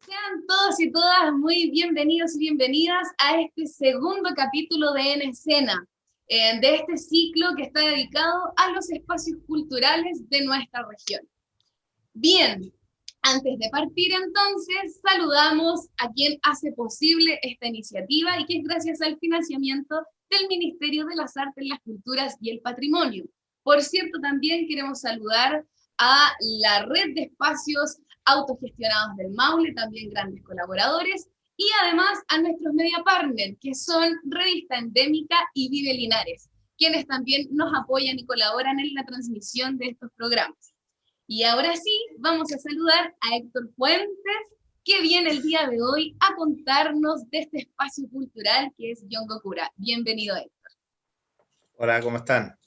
Sean todos y todas muy bienvenidos y bienvenidas a este segundo capítulo de En Escena, de este ciclo que está dedicado a los espacios culturales de nuestra región. Bien, antes de partir entonces, saludamos a quien hace posible esta iniciativa y que es gracias al financiamiento del Ministerio de las Artes, las Culturas y el Patrimonio. Por cierto, también queremos saludar a la red de espacios autogestionados del Maule, también grandes colaboradores, y además a nuestros media partners, que son Revista Endémica y Vive Linares, quienes también nos apoyan y colaboran en la transmisión de estos programas. Y ahora sí, vamos a saludar a Héctor Fuentes, que viene el día de hoy a contarnos de este espacio cultural que es Yongokura. Bienvenido, Héctor. Hola, ¿cómo están?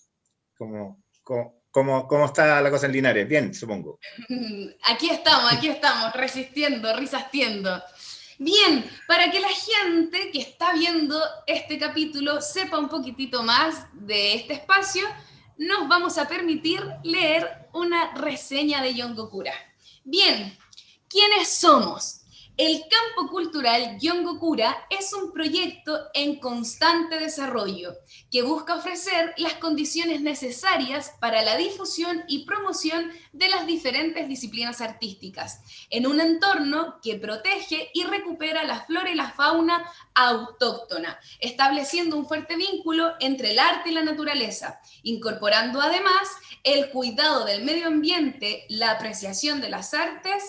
¿Cómo está la cosa en Linares? Bien, supongo. Aquí estamos, resistiendo, risastiendo. Bien, para que la gente que está viendo este capítulo sepa un poquitito más de este espacio, nos vamos a permitir leer una reseña de Yongokura. Bien, ¿quiénes somos? El Campo Cultural Yongokura es un proyecto en constante desarrollo que busca ofrecer las condiciones necesarias para la difusión y promoción de las diferentes disciplinas artísticas, en un entorno que protege y recupera la flora y la fauna autóctona, estableciendo un fuerte vínculo entre el arte y la naturaleza, incorporando además el cuidado del medio ambiente, la apreciación de las artes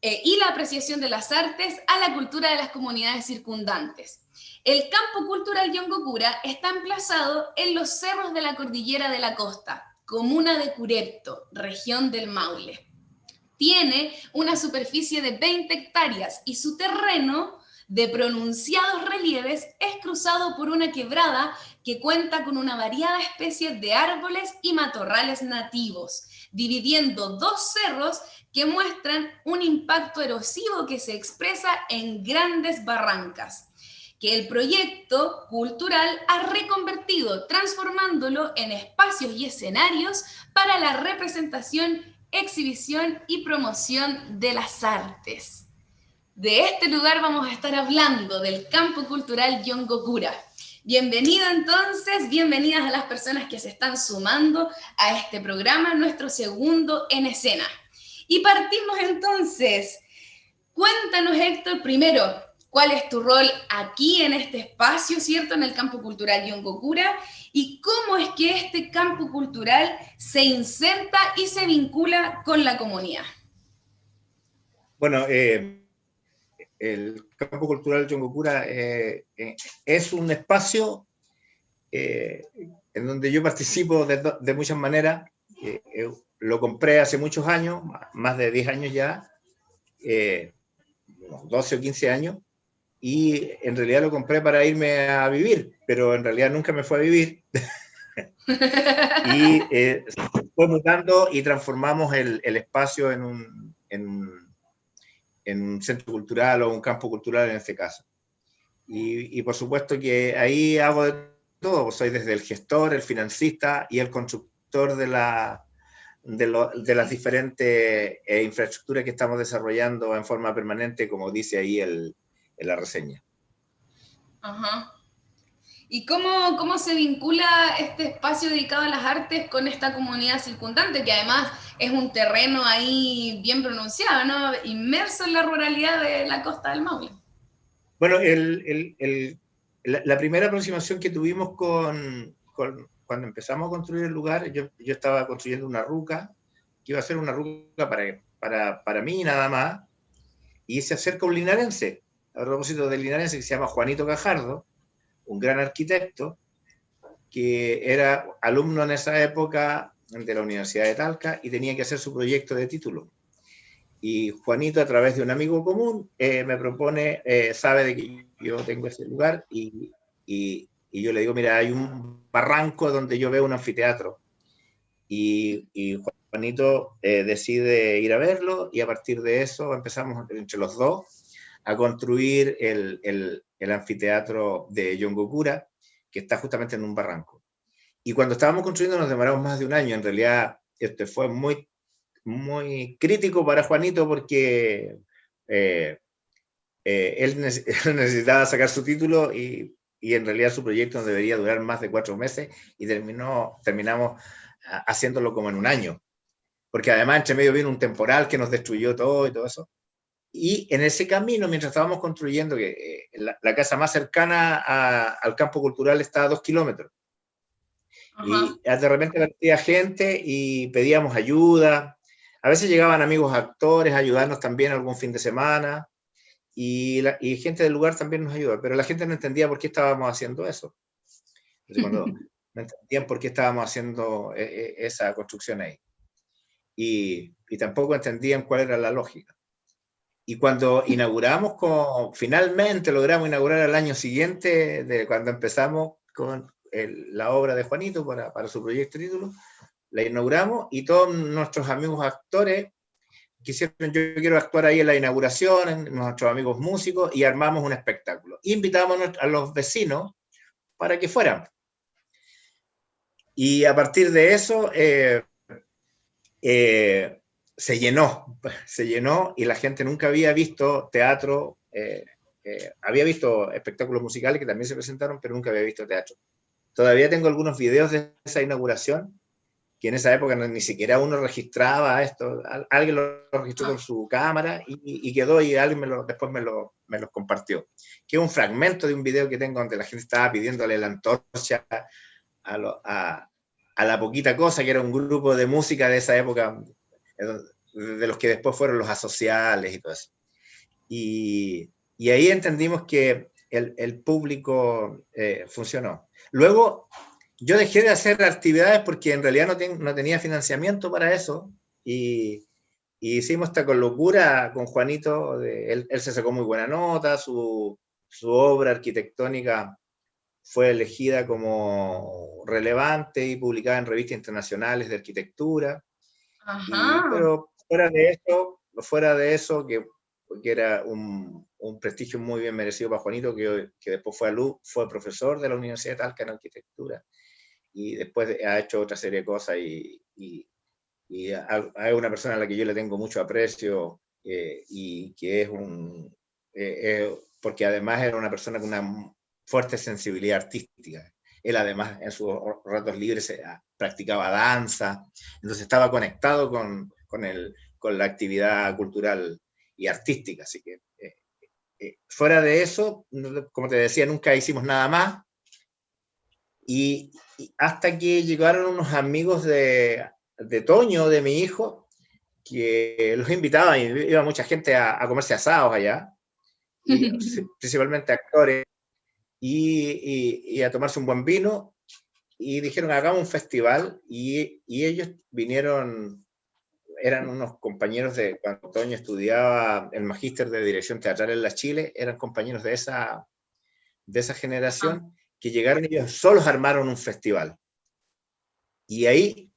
y la apreciación de las artes a la cultura de las comunidades circundantes. El Campo Cultural Yongokura está emplazado en los cerros de la Cordillera de la Costa, comuna de Curepto, región del Maule. Tiene una superficie de 20 hectáreas y su terreno de pronunciados relieves es cruzado por una quebrada que cuenta con una variada especie de árboles y matorrales nativos, dividiendo dos cerros que muestran un impacto erosivo que se expresa en grandes barrancas, que el proyecto cultural ha reconvertido, transformándolo en espacios y escenarios para la representación, exhibición y promoción de las artes. De este lugar vamos a estar hablando del Campo Cultural Yongokura. Bienvenido entonces, bienvenidas a las personas que se están sumando a este programa, nuestro segundo En Escena. Y partimos entonces. Cuéntanos, Héctor, primero, ¿cuál es tu rol aquí en este espacio, cierto, en el Campo Cultural Yongokura? ¿Y cómo es que este campo cultural se inserta y se vincula con la comunidad? Bueno, el Campo Cultural Yongokura es un espacio en donde yo participo de muchas maneras. Lo compré hace muchos años, más de 10 años ya, 12 o 15 años, y en realidad lo compré para irme a vivir, pero en realidad nunca me fue a vivir. Y fue mutando y transformamos el espacio en un centro cultural o un campo cultural en este caso. Y por supuesto que ahí hago de todo, soy desde el gestor, el financista y el constructor de las diferentes infraestructuras que estamos desarrollando en forma permanente, como dice ahí en la reseña. Ajá. ¿Y cómo se vincula este espacio dedicado a las artes con esta comunidad circundante, que además es un terreno ahí bien pronunciado, ¿no? Inmerso en la ruralidad de la costa del Maule? Bueno, la primera aproximación que tuvimos cuando empezamos a construir el lugar, yo estaba construyendo una ruca, que iba a ser una ruca para mí nada más, y se acerca un linarense, a propósito del linarense, que se llama Juanito Cajardo, un gran arquitecto, que era alumno en esa época de la Universidad de Talca y tenía que hacer su proyecto de título. Y Juanito, a través de un amigo común, me propone, sabe de que yo tengo ese lugar y yo le digo, mira, hay un barranco donde yo veo un anfiteatro. Y Juanito decide ir a verlo y a partir de eso empezamos entre los dos a construir el anfiteatro de Yongokura, que está justamente en un barranco. Y cuando estábamos construyendo nos demoramos más de un año. En realidad, fue muy crítico para Juanito porque él necesitaba sacar su título y en realidad su proyecto no debería durar más de 4 meses y terminamos haciéndolo como en un año. Porque además entre medio vino un temporal que nos destruyó todo y todo eso. Y en ese camino, mientras estábamos construyendo, que la casa más cercana al campo cultural está a 2 kilómetros. Y de repente partía gente y pedíamos ayuda. A veces llegaban amigos actores a ayudarnos también algún fin de semana. Y gente del lugar también nos ayuda. Pero la gente no entendía por qué estábamos haciendo eso. Entonces, cuando no entendían por qué estábamos haciendo esa construcción ahí. Y tampoco entendían cuál era la lógica. Y cuando finalmente logramos inaugurar al año siguiente, de cuando empezamos con la obra de Juanito para su proyecto título, la inauguramos y todos nuestros amigos actores quisieron, yo quiero actuar ahí en la inauguración, nuestros amigos músicos, y armamos un espectáculo. Invitamos a los vecinos para que fueran. Y a partir de eso se llenó y la gente nunca había visto teatro, había visto espectáculos musicales que también se presentaron, pero nunca había visto teatro. Todavía tengo algunos videos de esa inauguración, que en esa época ni siquiera uno registraba esto, alguien lo registró con su cámara y quedó, y alguien después me los compartió, que es un fragmento de un video que tengo donde la gente estaba pidiéndole la antorcha a la poquita cosa, que era un grupo de música de esa época, de los que después fueron los asociales y todo eso. Y ahí entendimos que el público funcionó. Luego, yo dejé de hacer actividades porque en realidad no tenía financiamiento para eso, y hicimos esta con locura con Juanito. Él se sacó muy buena nota, su obra arquitectónica fue elegida como relevante y publicada en revistas internacionales de arquitectura. Pero fuera de eso, que era un prestigio muy bien merecido para Juanito, que después fue profesor de la Universidad de Talca en arquitectura, y después ha hecho otra serie de cosas, y es una persona a la que yo le tengo mucho aprecio, y que porque además era una persona con una fuerte sensibilidad artística. Él además en sus ratos libres practicaba danza, entonces estaba conectado con la actividad cultural y artística. Así que fuera de eso, como te decía, nunca hicimos nada más, y hasta que llegaron unos amigos de Toño, de mi hijo, que los invitaban, y iba mucha gente a comerse asados allá, y principalmente actores, y a tomarse un buen vino, y dijeron, hagamos un festival, y ellos vinieron, eran unos compañeros de cuando Toño estudiaba el magíster de dirección teatral en la Chile, eran compañeros de esa generación, que llegaron, ellos solos armaron un festival. Y ahí,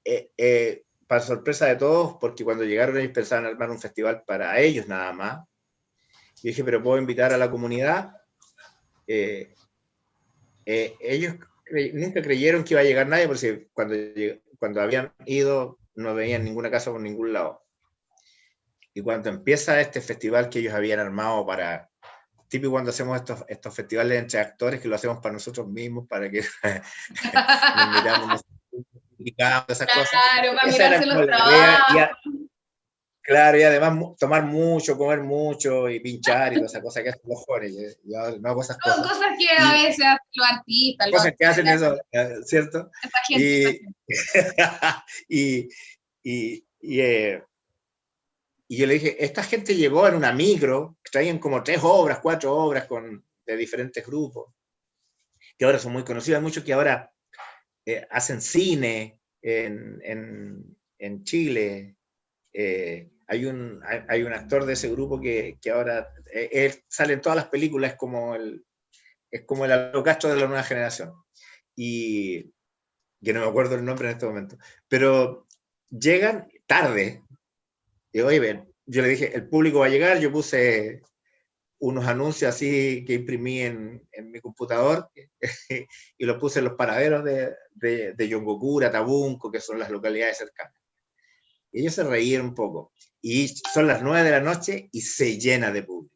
para sorpresa de todos, porque cuando llegaron ellos pensaban armar un festival para ellos nada más, yo dije, pero puedo invitar a la comunidad. Ellos nunca creyeron que iba a llegar nadie, porque cuando habían ido no veían ninguna casa por ningún lado. Y cuando empieza este festival que ellos habían armado típico cuando hacemos estos festivales entre actores, que lo hacemos para nosotros mismos, para que nos miramos, esas cosas. Claro, para mirarse los trabajos. Claro, y además tomar mucho, comer mucho y pinchar y todas esas cosas que hacen los jóvenes. Yo no hago esas cosas. Son cosas que a veces hacen los artistas. Cosas que hacen eso, ¿cierto? Esta gente. Y yo le dije, esta gente llegó en una micro, traían como 3 obras, 4 obras de diferentes grupos, que ahora son muy conocidos. Hay muchos que ahora hacen cine en Chile. Hay un actor de ese grupo que ahora él sale en todas las películas, es como el Aldo Castro de la nueva generación, y que no me acuerdo el nombre en este momento, pero llegan tarde. Y oye, yo le dije, el público va a llegar. Yo puse unos anuncios así que imprimí en mi computador y los puse en los paraderos de Yongokura, Tabunco, que son las localidades cercanas. Y ellos se reían un poco. Y son las 9 de la noche y se llena de público.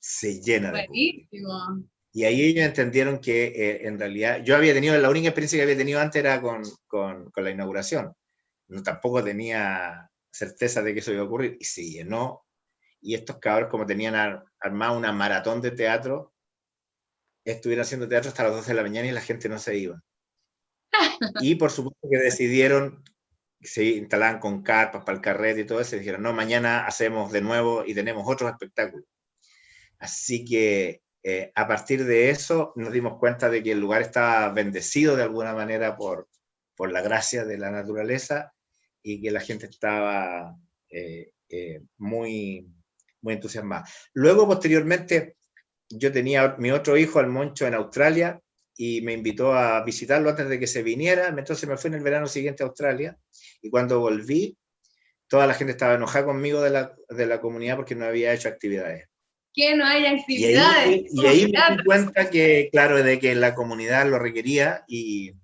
se llena de público. Buenísimo. Y ahí ellos entendieron que en realidad, yo había tenido, la única experiencia que había tenido antes era con la inauguración. No, tampoco tenía certeza de que eso iba a ocurrir, y se llenó. Y estos cabros, como tenían armado una maratón de teatro, estuvieron haciendo teatro hasta las 12 de la mañana y la gente no se iba. Y por supuesto que decidieron, se instalaban con carpas para el carrete y todo eso, y dijeron, no, mañana hacemos de nuevo y tenemos otros espectáculos. Así que a partir de eso nos dimos cuenta de que el lugar estaba bendecido de alguna manera por la gracia de la naturaleza y que la gente estaba muy, muy entusiasmada. Luego, posteriormente, yo tenía mi otro hijo, el Moncho, en Australia, y me invitó a visitarlo antes de que se viniera. Entonces me fui en el verano siguiente a Australia, y cuando volví, toda la gente estaba enojada conmigo de la comunidad porque no había hecho actividades. Que no hay actividades. Y ahí me di cuenta que, claro, de que la comunidad lo requería, y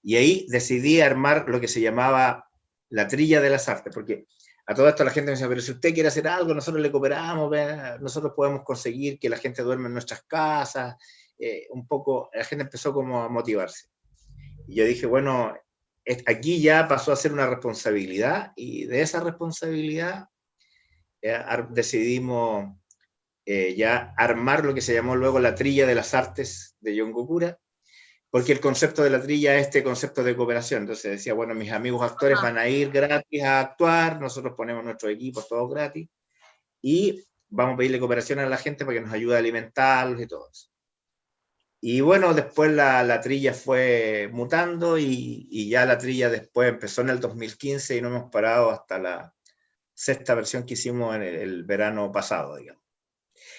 ahí decidí armar lo que se llamaba la Trilla de las Artes, porque a todo esto la gente me decía, pero si usted quiere hacer algo, nosotros le cooperamos, nosotros podemos conseguir que la gente duerma en nuestras casas, un poco, la gente empezó como a motivarse. Y yo dije, bueno, aquí ya pasó a ser una responsabilidad, y de esa responsabilidad decidimos ya armar lo que se llamó luego la Trilla de las Artes de John Gokura, porque el concepto de la trilla es este concepto de cooperación. Entonces decía, bueno, mis amigos actores van a ir gratis a actuar, nosotros ponemos nuestros equipos todos gratis, y vamos a pedirle cooperación a la gente para que nos ayude a alimentarlos y todo eso. Y bueno, después la trilla fue mutando, y ya la trilla después empezó en el 2015 y no hemos parado hasta la 6ª versión que hicimos en el verano pasado, digamos.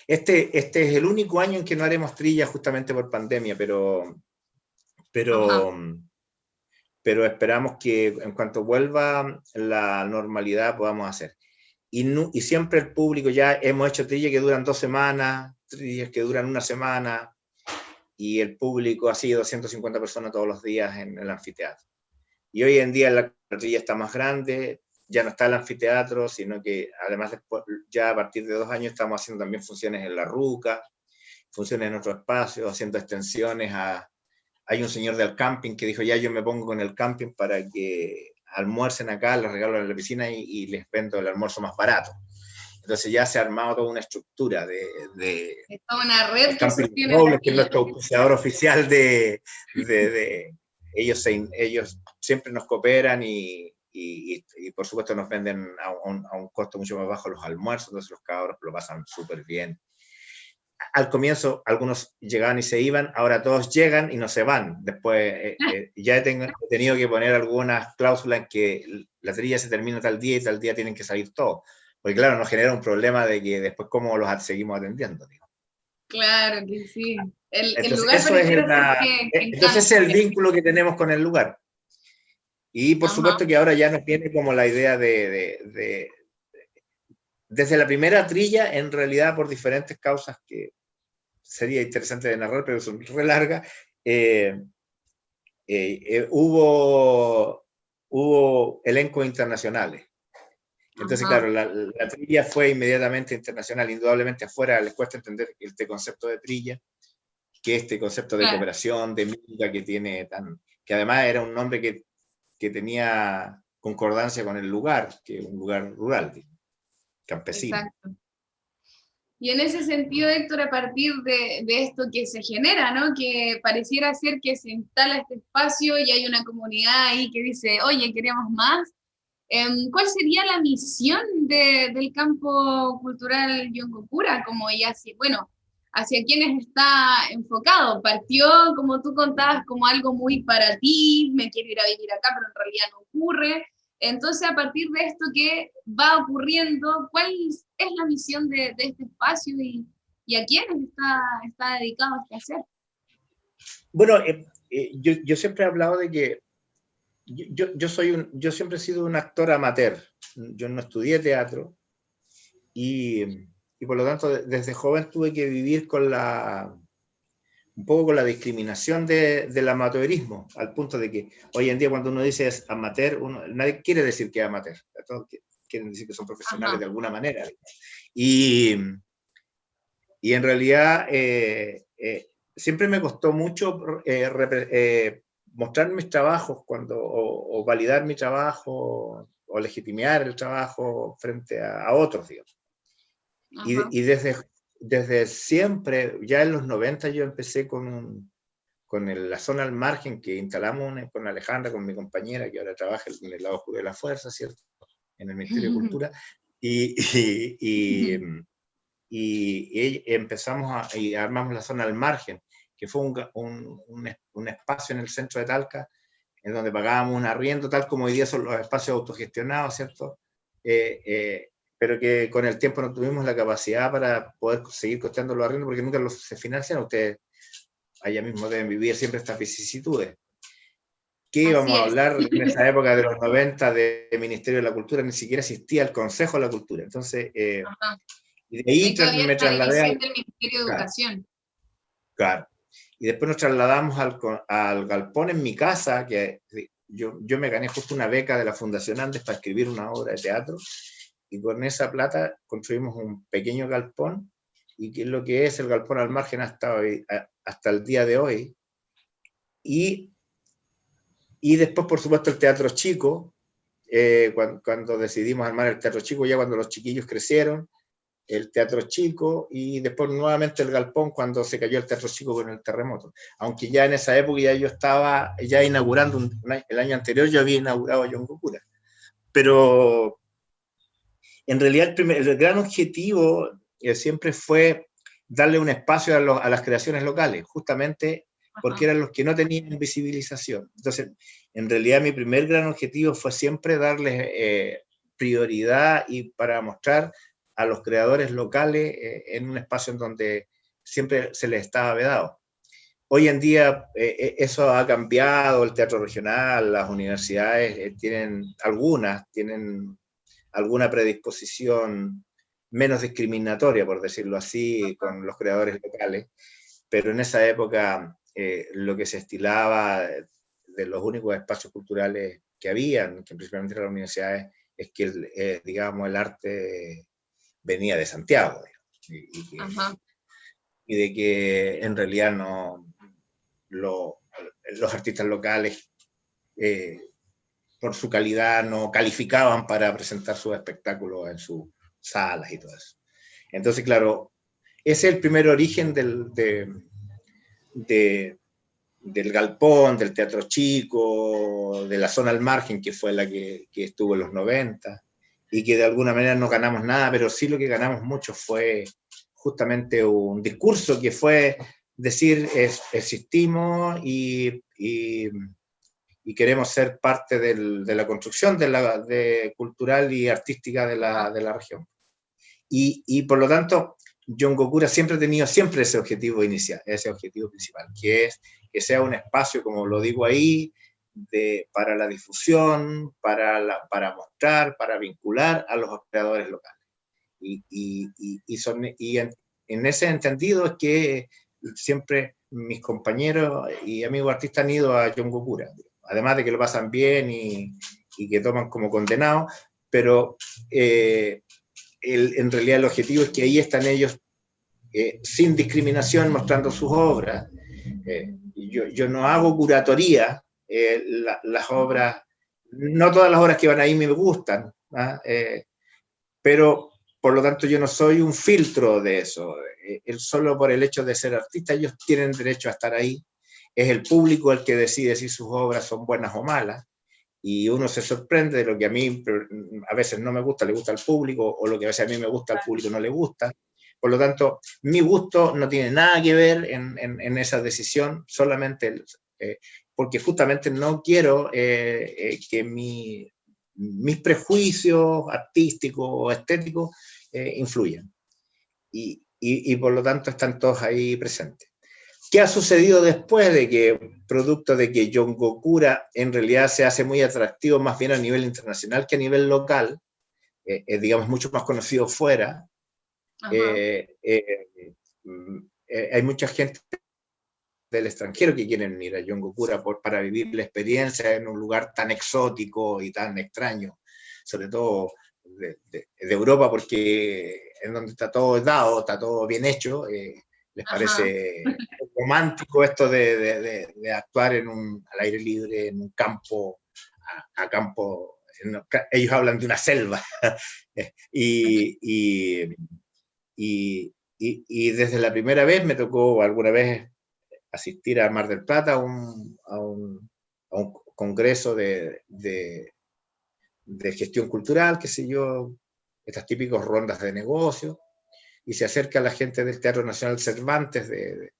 Este es el único año en que no haremos trilla justamente por pandemia, pero esperamos que en cuanto vuelva la normalidad podamos hacer. Y siempre el público, ya hemos hecho trillas que duran 2 semanas, trillas que duran 1 semana, y el público ha sido 150 personas todos los días en el anfiteatro. Y hoy en día la trilla está más grande, ya no está el anfiteatro, sino que además después, ya a partir de 2 años estamos haciendo también funciones en la Ruca, funciones en otros espacios, haciendo extensiones Hay un señor del camping que dijo, ya yo me pongo con el camping para que almuercen acá, les regalo en la piscina y les vendo el almuerzo más barato. Entonces ya se ha armado toda una estructura de Está una red que sostiene Robles, que es nuestro auspiciador oficial ellos siempre nos cooperan y por supuesto nos venden a un costo mucho más bajo los almuerzos, entonces los cabros lo pasan súper bien. Al comienzo algunos llegaban y se iban, ahora todos llegan y no se van. Después ya he tenido que poner algunas cláusulas en que la trilla se termina tal día y tal día tienen que salir todos. Porque claro, nos genera un problema de que después cómo los seguimos atendiendo. Digo. Claro que sí. El entonces, lugar eso entonces ese es el vínculo que tenemos con el lugar. Y por supuesto que ahora ya nos viene como la idea desde la primera trilla, en realidad por diferentes causas que sería interesante de narrar, pero son re largas, hubo elencos internacionales. Entonces, claro, la trilla fue inmediatamente internacional. Indudablemente afuera les cuesta entender este concepto de trilla, que este concepto de cooperación, de mítica que tiene que además era un nombre que tenía concordancia con el lugar, que es un lugar rural, campesino. Exacto. Y en ese sentido, Héctor, a partir de esto que se genera, ¿no? Que pareciera ser que se instala este espacio y hay una comunidad ahí que dice, oye, queremos más. ¿Cuál sería la misión del campo cultural John Gokura? Como ya, bueno, hacia quienes está enfocado. Partió, como tú contabas, como algo muy para ti, me quiero ir a vivir acá, pero en realidad no ocurre. Entonces, a partir de esto que va ocurriendo, ¿cuál es la misión de este espacio y a quiénes está dedicado a este hacer? Bueno, yo siempre he hablado de que yo siempre he sido un actor amateur. Yo no estudié teatro y por lo tanto desde joven tuve que vivir un poco con la discriminación del amateurismo, al punto de que hoy en día cuando uno dice es amateur, nadie quiere decir que es amateur, todos quieren decir que son profesionales de alguna manera. Y Y en realidad siempre me costó mucho mostrar mis trabajos o validar mi trabajo o legitimar el trabajo frente a otros, digamos. Y desde siempre, ya en los 90 yo empecé con la zona al margen que instalamos con Alejandra, con mi compañera, que ahora trabaja en el lado oscuro de la fuerza, ¿cierto? En el Ministerio de Cultura. Y empezamos y armamos la zona al margen, que fue un espacio en el centro de Talca, en donde pagábamos un arriendo, tal como hoy día son los espacios autogestionados, ¿cierto? Pero que con el tiempo no tuvimos la capacidad para poder seguir costeando los arriendos, porque nunca se financian. Ustedes allá mismo deben vivir siempre estas vicisitudes. ¿Qué íbamos a hablar en esa época de los 90 de Ministerio de la Cultura? Ni siquiera existía el Consejo de la Cultura. Entonces, y de ahí me trasladé al Ministerio de Educación. Claro. Y después nos trasladamos al galpón en mi casa, que yo me gané justo una beca de la Fundación Andes para escribir una obra de teatro, y con esa plata construimos un pequeño galpón, y que es lo que es el galpón al margen hasta el día de hoy. Y después, por supuesto, el Teatro Chico, cuando decidimos armar el Teatro Chico, ya cuando los chiquillos crecieron, el Teatro Chico, y después nuevamente el galpón cuando se cayó el Teatro Chico con el terremoto. Aunque ya en esa época ya yo estaba ya inaugurando, el año anterior yo había inaugurado Yongokura. Pero en realidad el gran objetivo siempre fue darle un espacio a las creaciones locales, justamente porque eran los que no tenían visibilización. Entonces, en realidad mi primer gran objetivo fue siempre darles prioridad y para mostrar a los creadores locales en un espacio en donde siempre se les estaba vedado. Hoy en día eso ha cambiado, el teatro regional, las universidades tienen alguna predisposición menos discriminatoria, por decirlo así, con los creadores locales, pero en esa época lo que se estilaba de los únicos espacios culturales que habían, que principalmente eran las universidades, es que digamos, el arte venía de Santiago, y de que en realidad los artistas locales por su calidad no calificaban para presentar sus espectáculos en sus salas y todo eso. Entonces, claro, ese es el primer origen del galpón, del Teatro Chico, de la zona al margen, que fue la que estuvo en los 90, y que de alguna manera no ganamos nada, pero sí lo que ganamos mucho fue justamente un discurso que fue decir, existimos y queremos ser parte de la construcción cultural y artística de la región. Y por lo tanto, Yongokura siempre ha tenido ese objetivo inicial, ese objetivo principal, que es que sea un espacio, como lo digo ahí, para la difusión, para mostrar, para vincular a los creadores locales. Y en ese entendido es que siempre mis compañeros y amigos artistas han ido a Yongokura, además de que lo pasan bien y que toman como condenados, pero en realidad el objetivo es que ahí están ellos sin discriminación mostrando sus obras. Yo no hago curatoría, las obras, no todas las obras que van ahí me gustan, pero por lo tanto yo no soy un filtro de eso. Solo por el hecho de ser artista ellos tienen derecho a estar ahí. Es el público el que decide si sus obras son buenas o malas, y uno se sorprende de lo que a mí a veces no me gusta, le gusta al público, o lo que a veces a mí me gusta, al público no le gusta. Por lo tanto, mi gusto no tiene nada que ver en esa decisión, solamente porque justamente no quiero que mis prejuicios artísticos o estéticos influyan. Y por lo tanto están todos ahí presentes. ¿Qué ha sucedido después de que, producto de que Yongokura en realidad se hace muy atractivo más bien a nivel internacional que a nivel local, digamos mucho más conocido fuera? Hay mucha gente del extranjero que quieren ir a Yongokura para vivir la experiencia en un lugar tan exótico y tan extraño, sobre todo de Europa, porque en donde está todo dado, está todo bien hecho, les parece romántico esto de actuar al aire libre, en un campo, a campo, ellos hablan de una selva, y desde la primera vez me tocó alguna vez asistir a Mar del Plata a un congreso de gestión cultural, qué sé yo, estas típicas rondas de negocio, y se acerca la gente del Teatro Nacional Cervantes de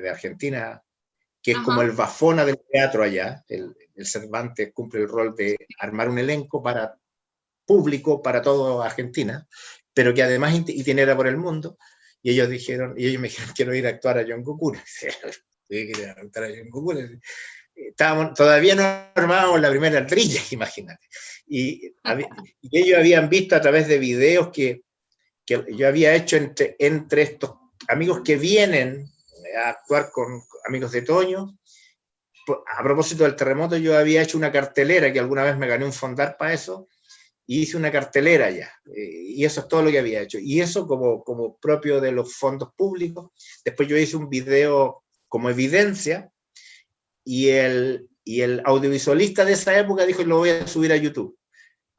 Argentina, que es como el Bafona del teatro allá. El Cervantes cumple el rol de armar un elenco para público, para toda Argentina, pero que además itinerara por el mundo, y ellos me dijeron, quiero ir a actuar a John Kokura. Todavía no armábamos la primera trilla, imagínate. Y ellos habían visto a través de videos que yo había hecho entre estos amigos que vienen a actuar con amigos de Toño. A propósito del terremoto, yo había hecho una cartelera, que alguna vez me gané un fondar para eso, y hice una cartelera ya, y eso es todo lo que había hecho. Y eso como propio de los fondos públicos. Después yo hice un video como evidencia, y el audiovisualista de esa época dijo, lo voy a subir a YouTube.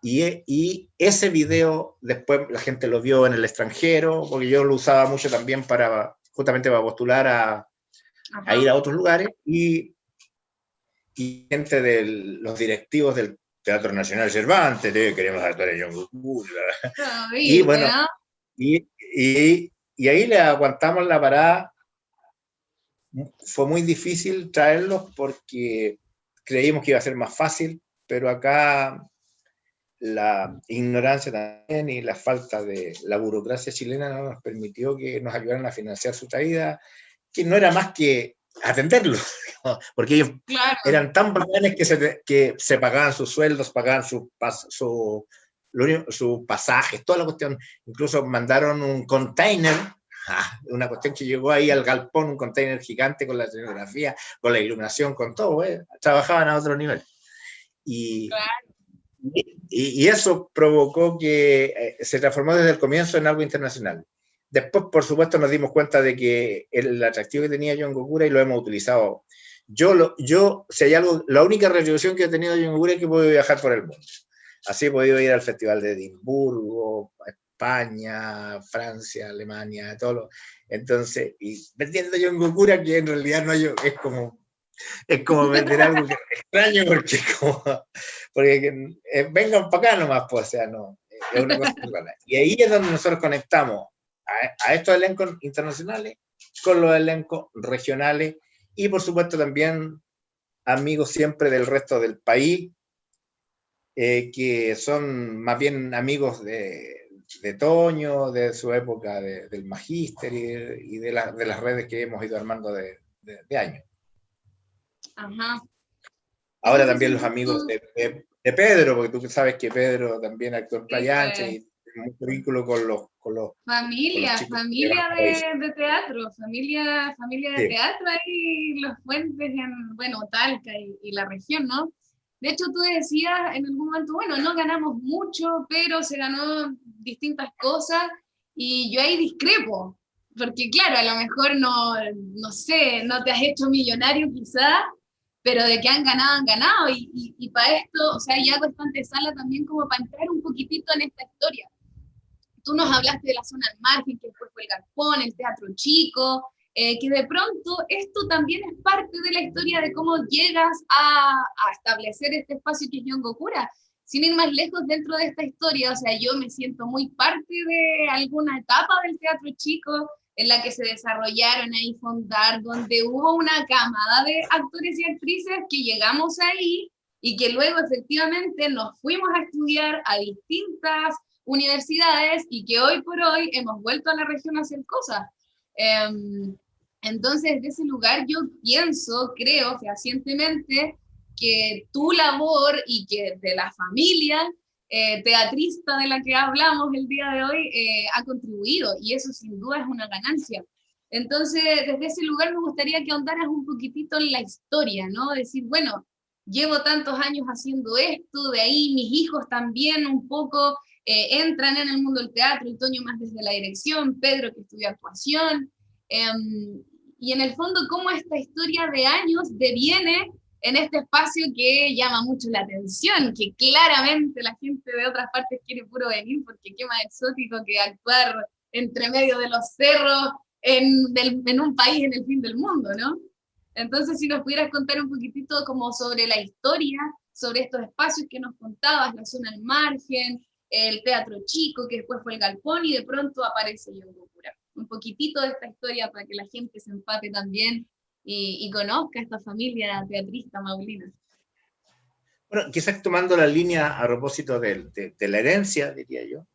Y ese video después la gente lo vio en el extranjero, porque yo lo usaba mucho también justamente para postular a ir a otros lugares, y gente de los directivos del Teatro Nacional Cervantes, queremos actuar en John Kokura. Y bueno, y ahí le aguantamos la parada. Fue muy difícil traerlos porque creímos que iba a ser más fácil, pero acá la ignorancia también y la falta de la burocracia chilena no nos permitió que nos ayudaran a financiar su traída, que no era más que atenderlos, porque ellos eran tan bacanes que se pagaban sus sueldos, pagaban sus pasajes, toda la cuestión. Incluso mandaron un container, una cuestión que llegó ahí al galpón, un container gigante con la escenografía, con la iluminación, con todo, trabajaban a otro nivel. Y eso provocó que se transformó desde el comienzo en algo internacional. Después, por supuesto, nos dimos cuenta de que el atractivo que tenía John Kokura, y lo hemos utilizado. Si hay algo, la única retribución que he tenido John Kokura es que he podido viajar por el mundo. Así he podido ir al Festival de Edimburgo, España, Francia, Alemania, todo lo. Entonces, y vendiendo John Kokura, que en realidad no es como vender algo que es extraño, porque vengan para acá nomás, pues, o sea, no, es una cosa muy rara. Y ahí es donde nosotros conectamos a estos elencos internacionales con los elencos regionales, y por supuesto también amigos siempre del resto del país, que son más bien amigos de Toño, de su época del magíster y de las redes que hemos ido armando de años. Ahora también los amigos de Pedro, porque tú sabes que Pedro también actuó en Playa Ancha y tiene mucho vínculo con los familia de teatro, familia de teatro ahí, los Fuentes en, Talca y la región, ¿no? De hecho, tú decías en algún momento, no ganamos mucho, pero se ganó distintas cosas, y yo ahí discrepo, porque claro, a lo mejor no sé, no te has hecho millonario quizás, pero de que han ganado, y para esto, o sea, ya hago esta antesala también como para entrar un poquitito en esta historia. Tú nos hablaste de la zona al margen, que después fue el Galpón, el Teatro Chico, que de pronto esto también es parte de la historia de cómo llegas a establecer este espacio que es John Kokura. Sin ir más lejos dentro de esta historia, o sea, yo me siento muy parte de alguna etapa del Teatro Chico en la que se desarrollaron ahí fondar, donde hubo una camada de actores y actrices que llegamos ahí y que luego efectivamente nos fuimos a estudiar a distintas universidades y que hoy por hoy hemos vuelto a la región a hacer cosas. Entonces, desde ese lugar yo creo fehacientemente que tu labor y que de la familia teatrista de la que hablamos el día de hoy ha contribuido, y eso sin duda es una ganancia. Entonces, desde ese lugar me gustaría que ahondaras un poquitito en la historia, ¿no? Decir, llevo tantos años haciendo esto, de ahí mis hijos también un poco entran en el mundo del teatro, el Toño más desde la dirección, Pedro que estudia actuación, y en el fondo cómo esta historia de años deviene en este espacio que llama mucho la atención, que claramente la gente de otras partes quiere puro venir, porque qué más exótico que actuar entre medio de los cerros en un país en el fin del mundo, ¿no? Entonces, si nos pudieras contar un poquitito como sobre la historia, sobre estos espacios que nos contabas, la zona al margen, el teatro chico, que después fue el galpón, y de pronto aparece Yongokura. Un poquitito de esta historia para que la gente se empape también y conozca a esta familia teatrista maulina. Bueno, quizás tomando la línea a propósito de la herencia, diría yo.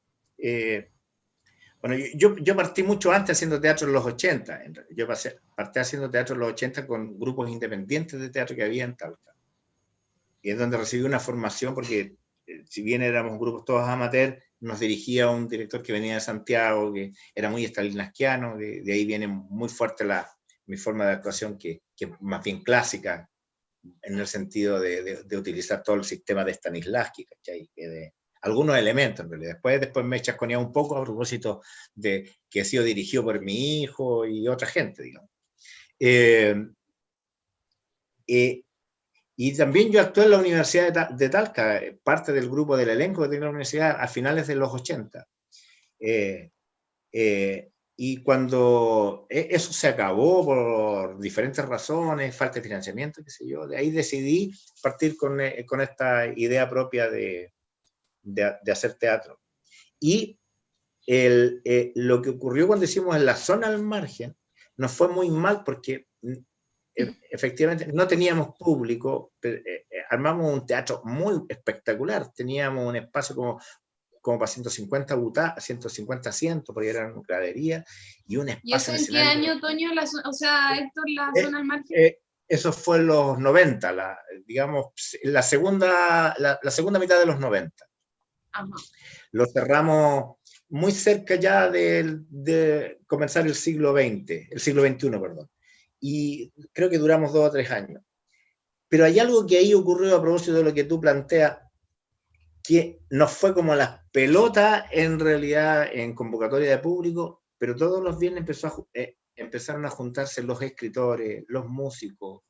Bueno, yo partí mucho antes haciendo teatro en los 80. Yo partí haciendo teatro en los 80 con grupos independientes de teatro que había en Talca. Y es donde recibí una formación, porque si bien éramos grupos todos amateurs, nos dirigía un director que venía de Santiago, que era muy stanislavskiano, de ahí viene muy fuerte mi forma de actuación, que es más bien clásica, en el sentido de utilizar todo el sistema de Stanislavski, ¿cachai? Algunos elementos, en realidad. Después me chasconeaba un poco a propósito de que he sido dirigido por mi hijo y otra gente, digamos. Y también yo actué en la Universidad de Talca, parte del grupo del elenco que tenía la universidad a finales de los 80. Y cuando eso se acabó por diferentes razones, falta de financiamiento, qué sé yo, de ahí decidí partir con esta idea propia de hacer teatro. Y lo que ocurrió cuando hicimos en la zona al margen nos fue muy mal, porque efectivamente no teníamos público, pero, armamos un teatro muy espectacular, teníamos un espacio como para 150 butacas, 150 asientos, porque eran graderías, y un espacio. ¿Y eso en qué año, Toño? O sea, Héctor, la zona al margen. Eso fue en los 90, digamos, la segunda mitad de los 90. Ajá. Lo cerramos muy cerca ya de comenzar el siglo XXI, perdón. Y creo que duramos 2 o 3 años. Pero hay algo que ahí ocurrió a propósito de lo que tú planteas, que nos fue como las pelotas en realidad en convocatoria de público, pero todos los viernes empezaron a juntarse los escritores, los músicos,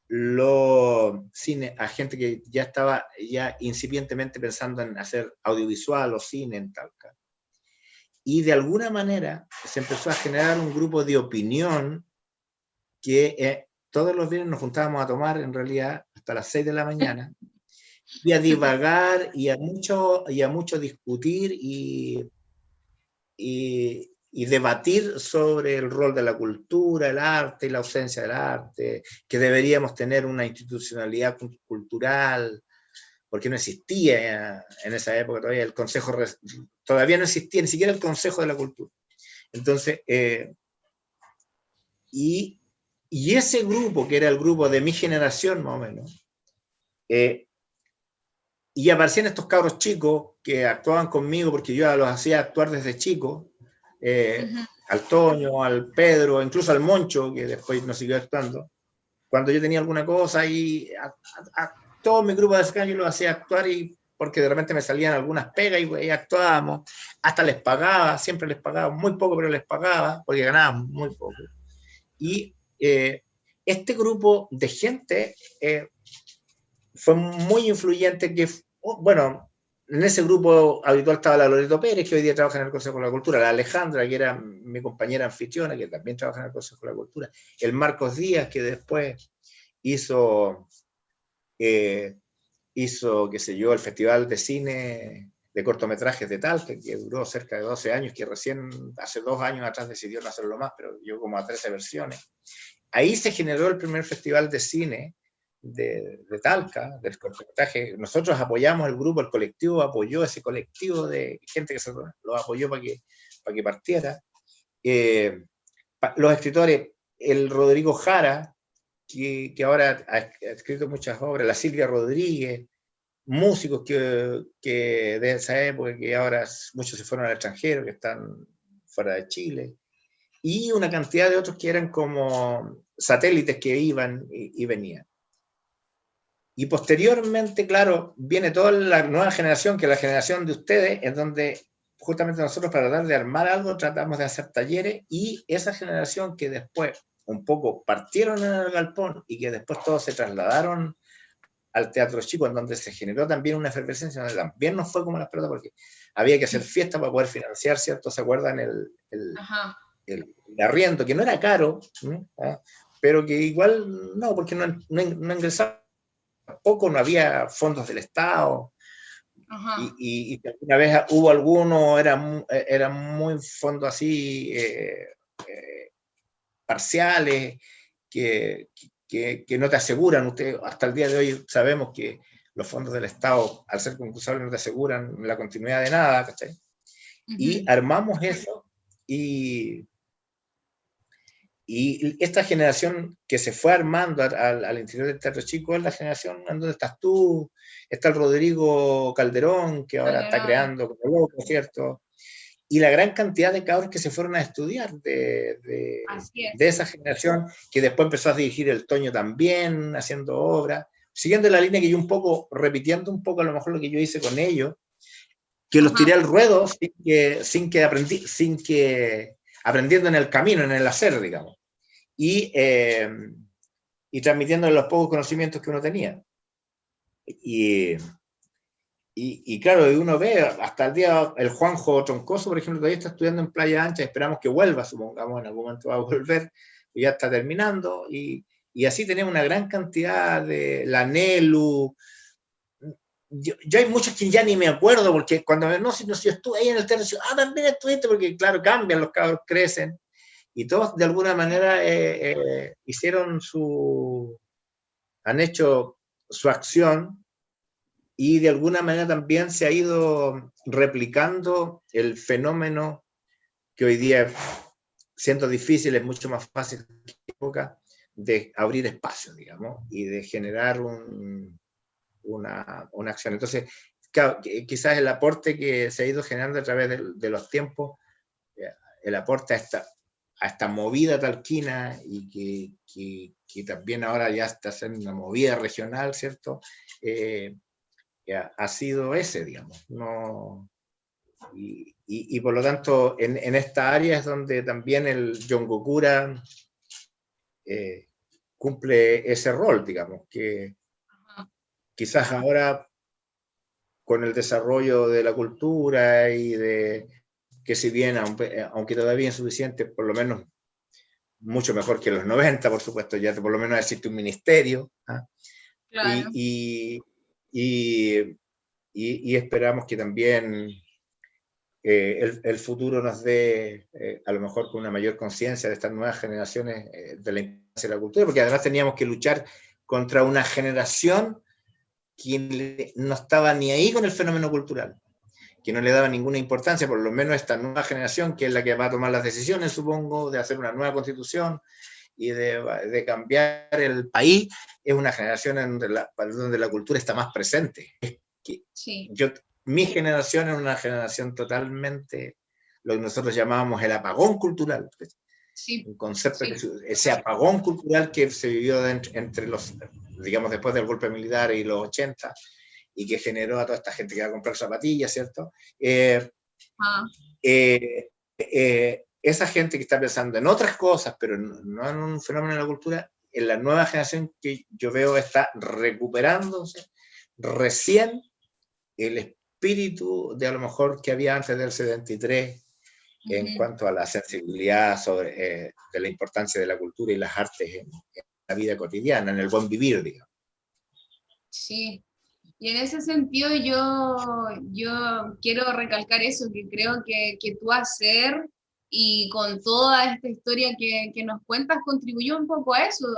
a gente que ya estaba incipientemente pensando en hacer audiovisual o cine en Talca. Y de alguna manera se empezó a generar un grupo de opinión que todos los viernes nos juntábamos a tomar, en realidad, hasta las 6 de la mañana, y a divagar y a mucho discutir y debatir sobre el rol de la cultura, el arte y la ausencia del arte, que deberíamos tener una institucionalidad cultural, porque no existía en esa época todavía el Consejo, todavía no existía ni siquiera el Consejo de la Cultura. Entonces, y ese grupo, que era el grupo de mi generación más o menos, y aparecían estos cabros chicos que actuaban conmigo, porque yo los hacía actuar desde chico, al Toño, al Pedro, incluso al Moncho, que después nos siguió actuando. Cuando yo tenía alguna cosa, y a todo mi grupo de escaño yo los hacía actuar, porque de repente me salían algunas pegas y actuábamos. Hasta les pagaba, siempre les pagaba, muy poco, pero les pagaba, porque ganábamos muy poco. Y este grupo de gente fue muy influyente, bueno, en ese grupo habitual estaba la Loreto Pérez, que hoy día trabaja en el Consejo de la Cultura, la Alejandra, que era mi compañera anfitriona, que también trabaja en el Consejo de la Cultura, el Marcos Díaz, que después hizo, qué sé yo, el Festival de Cine de Cortometrajes de Talca, que duró cerca de 12 años, que recién hace 2 años atrás decidió no hacerlo más, pero llegó como a 13 versiones. Ahí se generó el primer Festival de Cine de Talca, del cortometraje. Nosotros apoyamos el grupo, el colectivo apoyó ese colectivo de gente que lo apoyó para que partiera. Los escritores, el Rodrigo Jara, que ahora ha escrito muchas obras, la Silvia Rodríguez, músicos que de esa época, que ahora muchos se fueron al extranjero, que están fuera de Chile, y una cantidad de otros que eran como satélites que iban y venían. Y posteriormente, claro, viene toda la nueva generación, que es la generación de ustedes, en donde justamente nosotros para tratar de armar algo tratamos de hacer talleres, y esa generación que después un poco partieron en el galpón y que después todos se trasladaron al Teatro Chico, en donde se generó también una efervescencia, donde también no fue como las pelotas, porque había que hacer fiesta para poder financiar, ¿cierto? ¿Se acuerdan? El arriendo, que no era caro, ¿no? ¿Ah? Pero que igual no, porque no ingresaba poco, no había fondos del Estado. Y una vez hubo alguno, era muy fondo así, parciales, que no te aseguran. Usted, hasta el día de hoy sabemos que los fondos del Estado, al ser concursables, no te aseguran la continuidad de nada, ¿cachai? Y armamos eso, y esta generación que se fue armando al interior del Teatro Chico es la generación en donde estás tú, está el Rodrigo Calderón, que ahora está creando como loco, ¿cierto? Y la gran cantidad de cabros que se fueron a estudiar de esa generación, que después empezó a dirigir el Toño también, haciendo obras, siguiendo la línea que yo un poco, repitiendo un poco a lo mejor lo que yo hice con ellos, que los tiré al ruedo sin que aprendiendo en el camino, en el hacer, digamos, y transmitiendo los pocos conocimientos que uno tenía. Y claro, uno ve hasta el día, el Juanjo Troncoso, por ejemplo, todavía está estudiando en Playa Ancha, esperamos que vuelva, supongamos, en algún momento va a volver, ya está terminando, y así tenemos una gran cantidad de la Nelu. Yo hay muchos que ya ni me acuerdo, porque cuando si yo estuve ahí en el tercio, también estuviste, porque claro, cambian, los cabros crecen, y todos de alguna manera han hecho su acción, y de alguna manera también se ha ido replicando el fenómeno que hoy día, siendo difícil, es mucho más fácil que en época, de abrir espacios, digamos, y de generar una acción. Entonces, claro, quizás el aporte que se ha ido generando a través de los tiempos, el aporte a esta movida talquina, y que también ahora ya está siendo una movida regional, ¿cierto? Ha sido ese, digamos. No, y por lo tanto, en esta área es donde también el Yongokura cumple ese rol, digamos, que quizás ahora, con el desarrollo de la cultura y de que, si bien, aunque todavía insuficiente, por lo menos mucho mejor que los 90, por supuesto, ya por lo menos existe un ministerio, ¿ah? Claro. Y esperamos que también el futuro nos dé, a lo mejor con una mayor conciencia de estas nuevas generaciones, de la importancia de la cultura, porque además teníamos que luchar contra una generación que no estaba ni ahí con el fenómeno cultural, que no le daba ninguna importancia. Por lo menos esta nueva generación, que es la que va a tomar las decisiones, supongo, de hacer una nueva constitución y de cambiar el país, es una generación donde la cultura está más presente. Sí. Mi generación es una generación totalmente, lo que nosotros llamábamos el apagón cultural. Sí. Un concepto, sí. Ese apagón cultural que se vivió entre los, digamos, después del golpe militar y los 80, y que generó a toda esta gente que iba a comprar zapatillas, ¿cierto? Esa gente que está pensando en otras cosas, pero no en un fenómeno de la cultura, en la nueva generación que yo veo está recuperándose recién el espíritu de a lo mejor que había antes del 73, en cuanto a la sensibilidad de la importancia de la cultura y las artes en la vida cotidiana, en el buen vivir, digamos. Sí, y en ese sentido yo quiero recalcar eso, que creo que tu hacer, y con toda esta historia que nos cuentas, contribuyó un poco a eso,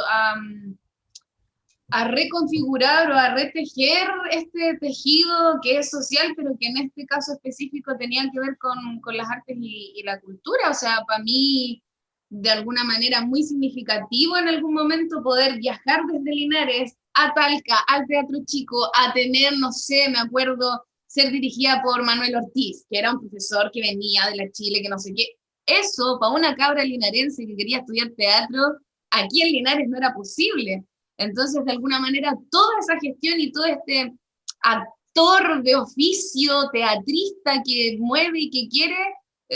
a reconfigurar o a retejer este tejido que es social, pero que en este caso específico tenía que ver con las artes y la cultura. O sea, para mí, de alguna manera muy significativo en algún momento poder viajar desde Linares a Talca, al Teatro Chico, a tener, no sé, me acuerdo, ser dirigida por Manuel Ortiz, que era un profesor que venía de la Chile, que no sé qué. Eso, para una cabra linarense que quería estudiar teatro, aquí en Linares no era posible. Entonces, de alguna manera, toda esa gestión y todo este actor de oficio, teatrista que mueve y que quiere,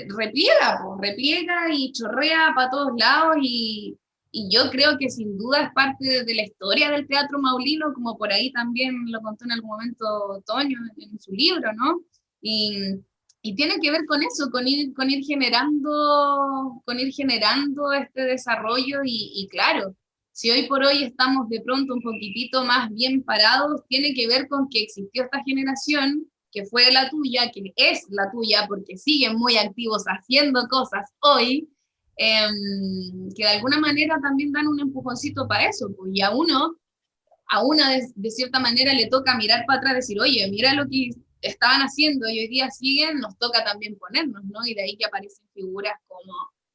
repliega, pues, repliega y chorrea para todos lados y yo creo que sin duda es parte de la historia del teatro maulino, como por ahí también lo contó en algún momento Toño en su libro, ¿no? Y, y tiene que ver con eso, con ir generando este desarrollo y claro, si hoy por hoy estamos de pronto un poquitito más bien parados, tiene que ver con que existió esta generación que fue la tuya, que es la tuya, porque siguen muy activos haciendo cosas hoy, que de alguna manera también dan un empujoncito para eso, pues, y a una de cierta manera le toca mirar para atrás y decir, oye, mira lo que estaban haciendo y hoy día siguen, nos toca también ponernos, ¿no? Y de ahí que aparecen figuras como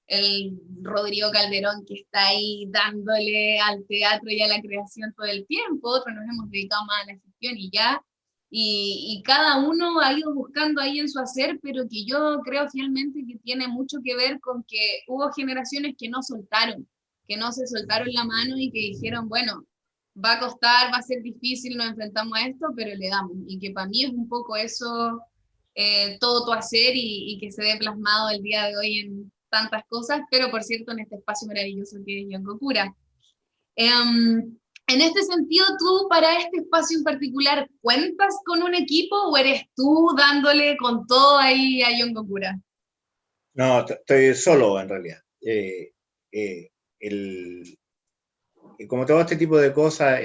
el Rodrigo Calderón, que está ahí dándole al teatro y a la creación todo el tiempo, otros nos hemos dedicado más a la gestión y ya, y cada uno ha ido buscando ahí en su hacer, pero que yo creo fielmente que tiene mucho que ver con que hubo generaciones que no se soltaron la mano y que dijeron, bueno, va a costar, va a ser difícil, nos enfrentamos a esto, pero le damos. Y que para mí es un poco eso, todo tu hacer y que se ve plasmado el día de hoy en tantas cosas, pero por cierto en este espacio maravilloso que es Yoncocura. En este sentido, tú para este espacio en particular, ¿cuentas con un equipo o eres tú dándole con todo ahí a Yoncocura? No, estoy solo en realidad. El, como todo este tipo de cosas,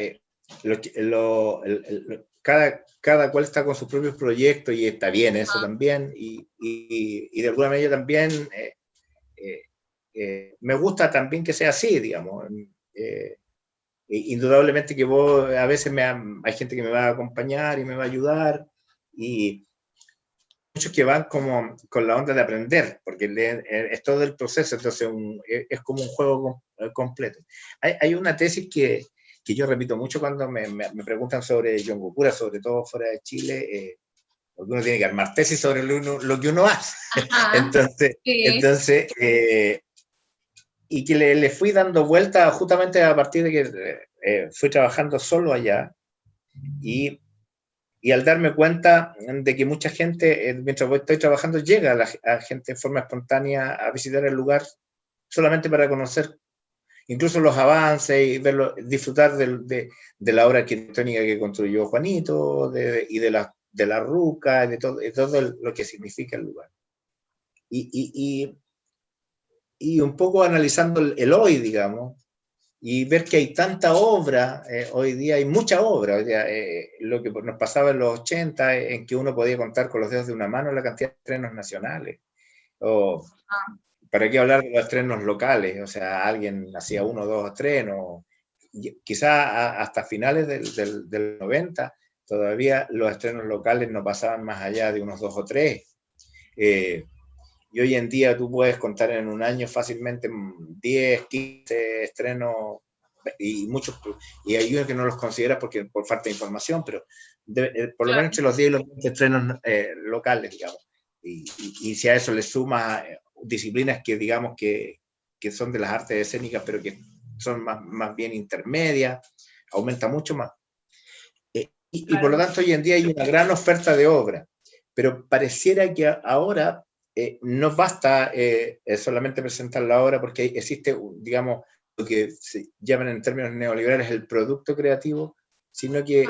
cada cual está con sus propios proyectos y está bien eso también. Y de alguna manera también me gusta también que sea así, digamos. Indudablemente que vos, a veces hay gente que me va a acompañar y me va a ayudar, y muchos que van como con la onda de aprender, porque es todo el proceso, entonces es como un juego completo. Hay una tesis que yo repito mucho cuando me preguntan sobre Yoncocura, sobre todo fuera de Chile, porque uno tiene que armar tesis sobre lo que uno hace. Entonces, Sí. y que le fui dando vuelta justamente a partir de que fui trabajando solo allá, y al darme cuenta de que mucha gente, mientras estoy trabajando, llega a gente en forma espontánea a visitar el lugar solamente para conocer incluso los avances y verlo, disfrutar de la obra arquitectónica que construyó Juanito y de la ruca, de todo lo que significa el lugar. Y un poco analizando el hoy, digamos, y ver que hay tanta obra, hoy día hay mucha obra, hoy día, lo que nos pasaba en los 80, en que uno podía contar con los dedos de una mano la cantidad de estrenos nacionales, o para qué hablar de los estrenos locales, o sea, alguien hacía uno o dos estrenos, quizá hasta finales del 90, todavía los estrenos locales no pasaban más allá de unos dos o tres, y hoy en día tú puedes contar en un año fácilmente 10, 15 estrenos, y muchos, y hay uno que no los considera porque por falta de información, pero por lo menos entre los 10 y los 20 estrenos locales, digamos. Y si a eso le suma disciplinas que digamos que son de las artes escénicas, pero que son más bien intermedias, aumenta mucho más. Y por lo tanto hoy en día hay una gran oferta de obra, pero pareciera que ahora no basta solamente presentar la obra, porque existe, digamos, lo que se llaman en términos neoliberales el producto creativo, sino que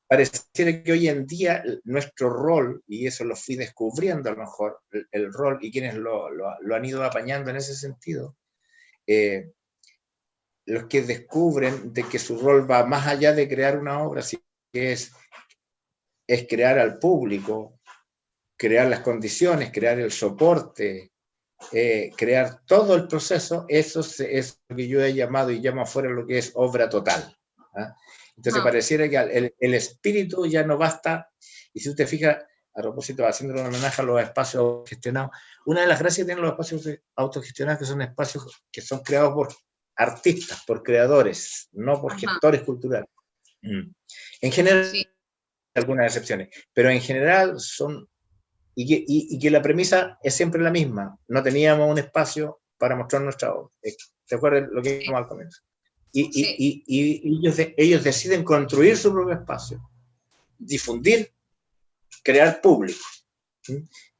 pareciera que hoy en día nuestro rol, y eso lo fui descubriendo a lo mejor, el rol, y quienes lo han ido apañando en ese sentido, los que descubren de que su rol va más allá de crear una obra, sino que es crear al público, crear las condiciones, crear el soporte, crear todo el proceso. Eso es lo que yo he llamado y llamo afuera lo que es obra total. Entonces pareciera que el espíritu ya no basta, y si usted fija, a propósito, haciendo un homenaje a los espacios autogestionados, una de las gracias que tienen los espacios autogestionados que son espacios que son creados por artistas, por creadores, no por gestores culturales. En general, algunas excepciones, pero en general son, y que la premisa es siempre la misma, no teníamos un espacio para mostrar nuestra obra. ¿Te acuerdas lo que dijimos al comienzo? ellos deciden construir su propio espacio, difundir, crear público.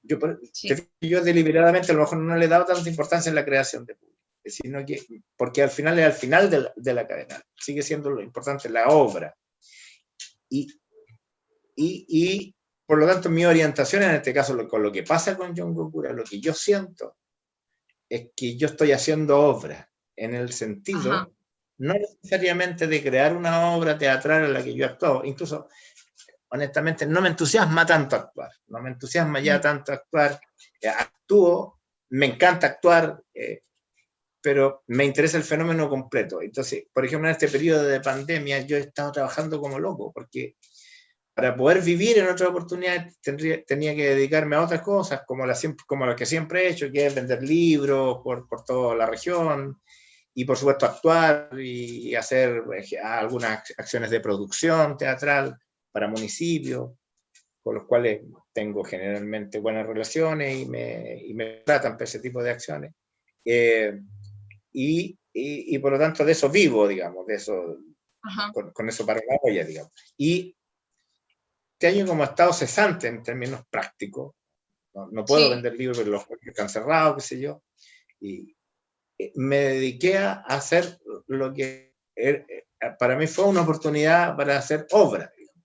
Yo deliberadamente a lo mejor no le he dado tanta importancia en la creación de público, sino que, porque al final es al final de la cadena, sigue siendo lo importante la obra. Y por lo tanto mi orientación en este caso, con lo que pasa con John Gokura, lo que yo siento es que yo estoy haciendo obra, en el sentido, no necesariamente de crear una obra teatral en la que yo actúo, incluso, honestamente, no me entusiasma tanto actuar, no me entusiasma ya tanto actuar, actúo, me encanta actuar, pero me interesa el fenómeno completo. Entonces, por ejemplo, en este periodo de pandemia yo he estado trabajando como loco, porque para poder vivir en otra oportunidad tenía que dedicarme a otras cosas, como lo que siempre he hecho, que es vender libros por toda la región, y por supuesto actuar y hacer algunas acciones de producción teatral para municipios, con los cuales tengo generalmente buenas relaciones y me tratan por ese tipo de acciones. Y por lo tanto de eso vivo, digamos, de eso, con eso para la olla, digamos. Y este año como ha estado cesante en términos prácticos, no puedo vender libros porque los están cerrados, qué sé yo, y me dediqué a hacer lo que para mí fue una oportunidad para hacer obra, digamos.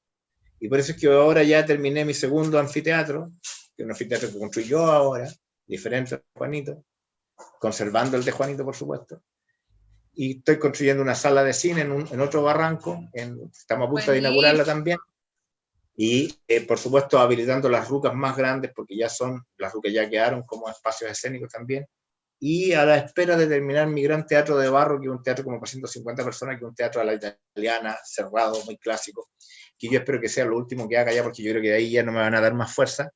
Y por eso es que ahora ya terminé mi segundo anfiteatro, que es un anfiteatro que construí yo ahora, diferente a Juanito, conservando el de Juanito, por supuesto. Y estoy construyendo una sala de cine en otro barranco, estamos a punto de inaugurarla también. Y, por supuesto, habilitando las rucas más grandes, porque las rucas ya quedaron como espacios escénicos también. Y a la espera de terminar mi gran teatro de barro, que es un teatro como para 150 personas, que es un teatro a la italiana, cerrado, muy clásico, que yo espero que sea lo último que haga ya, porque yo creo que de ahí ya no me van a dar más fuerza,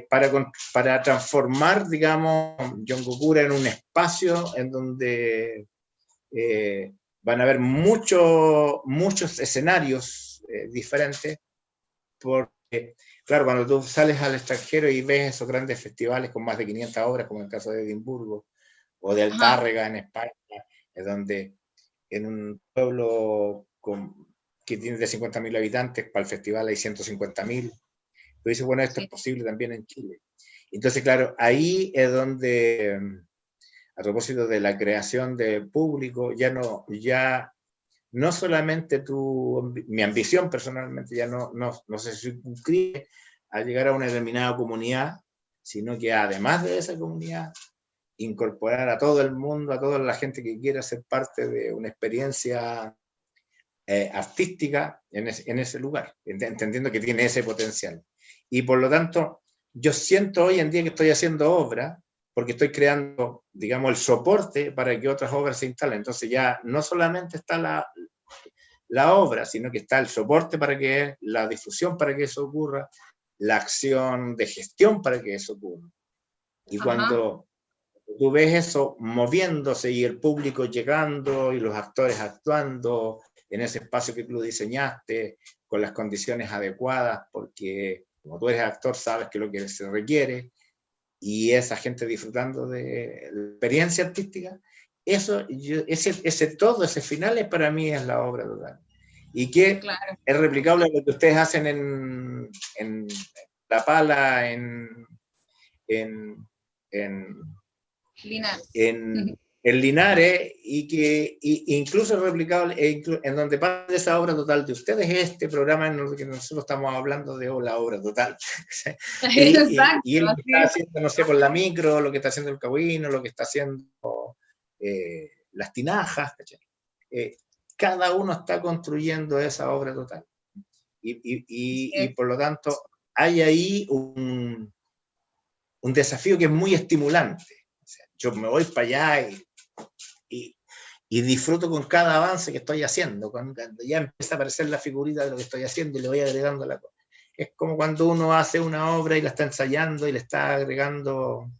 para transformar, digamos, John Gokura en un espacio en donde van a haber muchos escenarios diferentes, porque, claro, cuando tú sales al extranjero y ves esos grandes festivales con más de 500 obras, como en el caso de Edimburgo, o de Altárrega en España, es donde en un pueblo que tiene de 50.000 habitantes, para el festival hay 150.000, tú dices, bueno, esto es posible también en Chile. Entonces, claro, ahí es donde, a propósito de la creación de público, ya no solamente mi ambición personalmente ya no se circunscribe a llegar a una determinada comunidad, sino que además de esa comunidad, incorporar a todo el mundo, a toda la gente que quiera ser parte de una experiencia artística en ese lugar, entendiendo que tiene ese potencial. Y por lo tanto, yo siento hoy en día que estoy haciendo obra, porque estoy creando, digamos, el soporte para que otras obras se instalen. Entonces ya no solamente está la obra, sino que está el soporte para que la difusión para que eso ocurra, la acción de gestión para que eso ocurra. Y cuando tú ves eso moviéndose y el público llegando y los actores actuando en ese espacio que tú diseñaste con las condiciones adecuadas, porque como tú eres actor sabes que lo que se requiere, y esa gente disfrutando de la experiencia artística, ese final para mí es la obra total. Y que es replicable a lo que ustedes hacen en La Pala, en Linares, y que incluso es replicable, en donde pasa esa obra total de ustedes, este programa en el que nosotros estamos hablando de la obra total. y él está haciendo, no sé, con la micro, lo que está haciendo el Cahuino, lo que está haciendo las tinajas, cada uno está construyendo esa obra total. Y por lo tanto, hay ahí un desafío que es muy estimulante. O sea, yo me voy para allá y disfruto con cada avance que estoy haciendo. Cuando ya empieza a aparecer la figurita de lo que estoy haciendo y le voy agregando la cosa. Es como cuando uno hace una obra y la está ensayando y le está agregando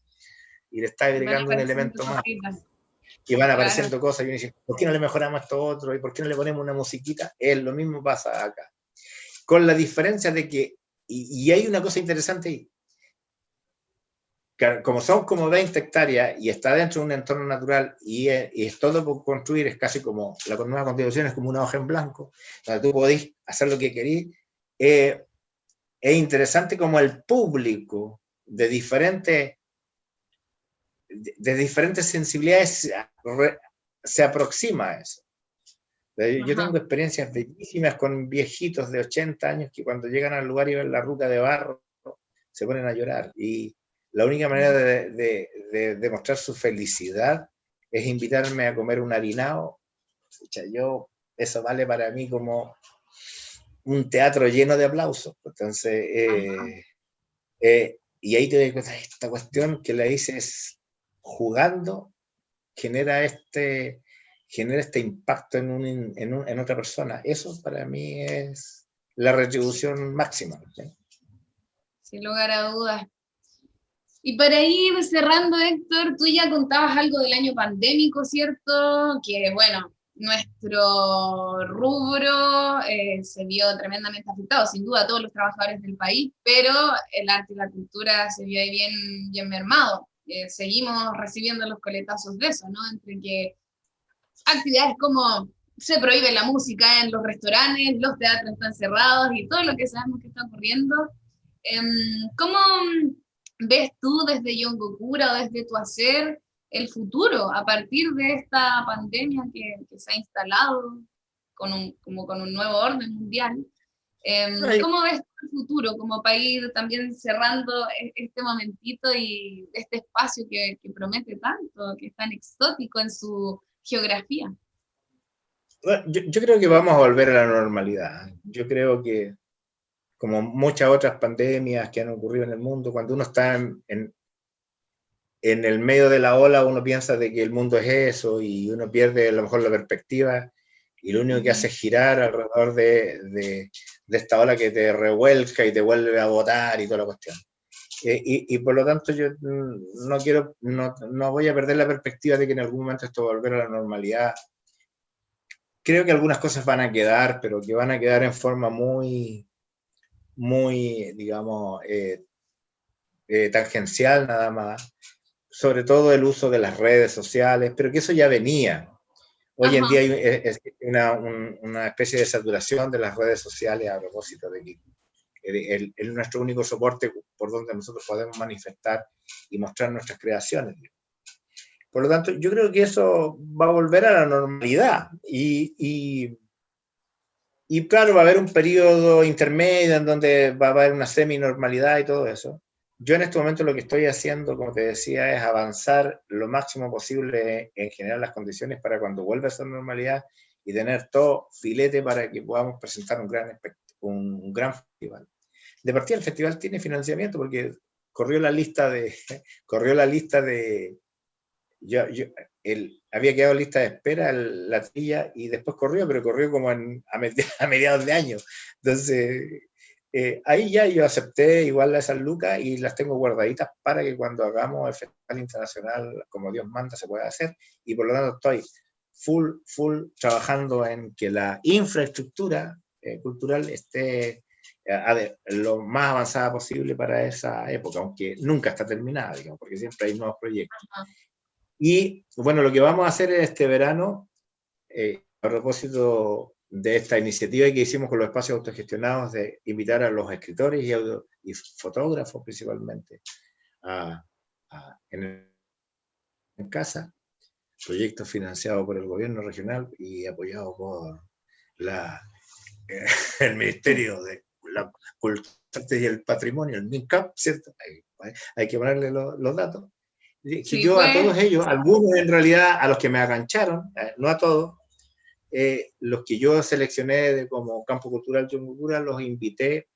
un elemento más. Que van apareciendo cosas y uno dice, ¿por qué no le mejoramos esto otro? ¿Y por qué no le ponemos una musiquita? Lo mismo pasa acá. Con la diferencia de que, y hay una cosa interesante ahí, como son como 20 hectáreas y está dentro de un entorno natural y es todo por construir, es casi como la nueva constitución, es como una hoja en blanco, donde tú podés hacer lo que querís. Es interesante como el público de diferentes sensibilidades se aproxima a eso. Yo tengo experiencias bellísimas con viejitos de 80 años que cuando llegan al lugar y ven la ruta de barro se ponen a llorar, y la única manera de demostrar su felicidad es invitarme a comer un harinao. Eso vale para mí como un teatro lleno de aplausos. Entonces, y ahí te doy cuenta, esta cuestión que la dices jugando genera este impacto en otra persona. Eso para mí es la retribución máxima, ¿sí? Sin lugar a dudas. Y para ir cerrando, Héctor, tú ya contabas algo del año pandémico, ¿cierto? Que bueno, nuestro rubro se vio tremendamente afectado, sin duda todos los trabajadores del país, pero el arte y la cultura se vio ahí bien mermado. Seguimos recibiendo los coletazos de eso, ¿no? Entre que actividades como se prohíbe la música en los restaurantes, los teatros están cerrados y todo lo que sabemos que está ocurriendo. ¿Cómo ves tú desde Yongokura o desde tu hacer el futuro a partir de esta pandemia que se ha instalado como con un nuevo orden mundial? ¿Cómo ves el futuro como para ir también cerrando este momentito y este espacio que promete tanto, que es tan exótico en su geografía? Bueno, yo creo que vamos a volver a la normalidad. Yo creo que, como muchas otras pandemias que han ocurrido en el mundo, cuando uno está en el medio de la ola, uno piensa de que el mundo es eso y uno pierde a lo mejor la perspectiva y lo único que hace es girar alrededor de esta ola que te revuelca y te vuelve a botar y toda la cuestión. Y por lo tanto yo no voy a perder la perspectiva de que en algún momento esto va a volver a la normalidad. Creo que algunas cosas van a quedar, pero que van a quedar en forma muy, digamos, tangencial nada más. Sobre todo el uso de las redes sociales, pero que eso ya venía. Hoy en día hay una especie de saturación de las redes sociales a propósito de que es nuestro único soporte por donde nosotros podemos manifestar y mostrar nuestras creaciones. Por lo tanto, yo creo que eso va a volver a la normalidad y claro, va a haber un periodo intermedio en donde va a haber una semi-normalidad y todo eso. Yo en este momento lo que estoy haciendo, como te decía, es avanzar lo máximo posible en generar las condiciones para cuando vuelva a esa normalidad y tener todo filete para que podamos presentar un gran festival. De partida el festival tiene financiamiento porque corrió la lista de había quedado lista de espera la trilla y después corrió, pero corrió como a mediados de año. Entonces, ahí ya yo acepté igual esas lucas y las tengo guardaditas para que cuando hagamos el festival internacional, como Dios manda, se pueda hacer. Y por lo tanto estoy full trabajando en que la infraestructura cultural esté lo más avanzada posible para esa época, aunque nunca está terminada, digamos, porque siempre hay nuevos proyectos. Y bueno, lo que vamos a hacer este verano, a propósito de esta iniciativa que hicimos con los espacios autogestionados, de invitar a los escritores y fotógrafos principalmente en casa, proyectos financiados por el gobierno regional y apoyados por el Ministerio de la Cultura y el Patrimonio, el MINCAP, ¿cierto? Hay que ponerle los datos. Sí, yo a todos ellos, algunos en realidad, a los que me agancharon, no a todos, los que yo seleccioné como Campo Cultural Yongokura, los invité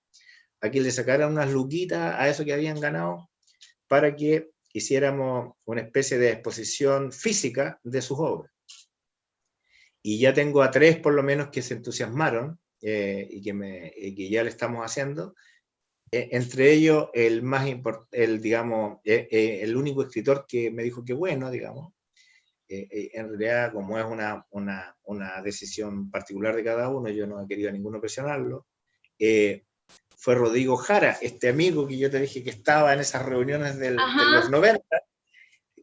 a que le sacaran unas luquitas a eso que habían ganado para que hiciéramos una especie de exposición física de sus obras. Y ya tengo a 3 por lo menos que se entusiasmaron y que ya le estamos haciendo. Entre ellos, el más importante, digamos, el único escritor que me dijo que bueno, digamos, en realidad, como es una decisión particular de cada uno, yo no he querido a ninguno presionarlo, fue Rodrigo Jara, este amigo que yo te dije que estaba en esas reuniones de los 90,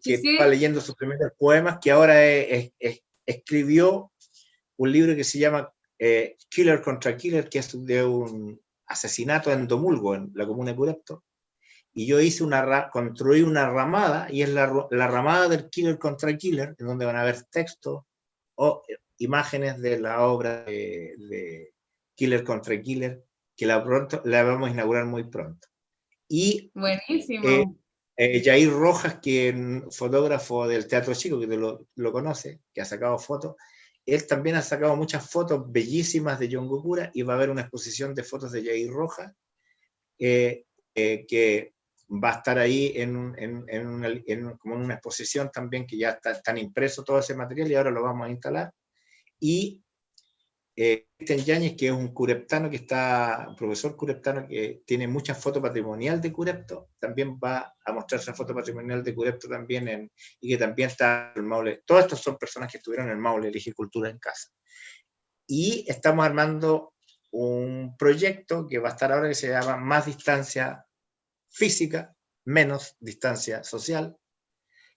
que sí, estaba leyendo sus primeros poemas, que ahora escribió un libro que se llama Killer contra Killer, que es de un asesinato en Domulgo, en la comuna de Curepto. Y yo construí una ramada, y es la ramada del Killer contra Killer, en donde van a haber textos o imágenes de la obra de Killer contra Killer, que la vamos a inaugurar muy pronto. Y buenísimo. Jair Rojas, que es fotógrafo del Teatro Chico, que lo conoce, que ha sacado fotos, él también ha sacado muchas fotos bellísimas de Yongokura, y va a haber una exposición de fotos de Jair Rojas, que va a estar ahí como en una exposición también, que ya están impresos todo ese material y ahora lo vamos a instalar. Y Cristian Yáñez, que es un cureptano profesor cureptano que tiene muchas fotos patrimonial de Curepto, también va a mostrar esa foto patrimonial de Curepto también, y que también está en el Maule. Todos estos son personas que estuvieron en el Maule, Elige Cultura en Casa. Y estamos armando un proyecto que va a estar ahora, que se llama Más Distancia Física, Menos Distancia Social,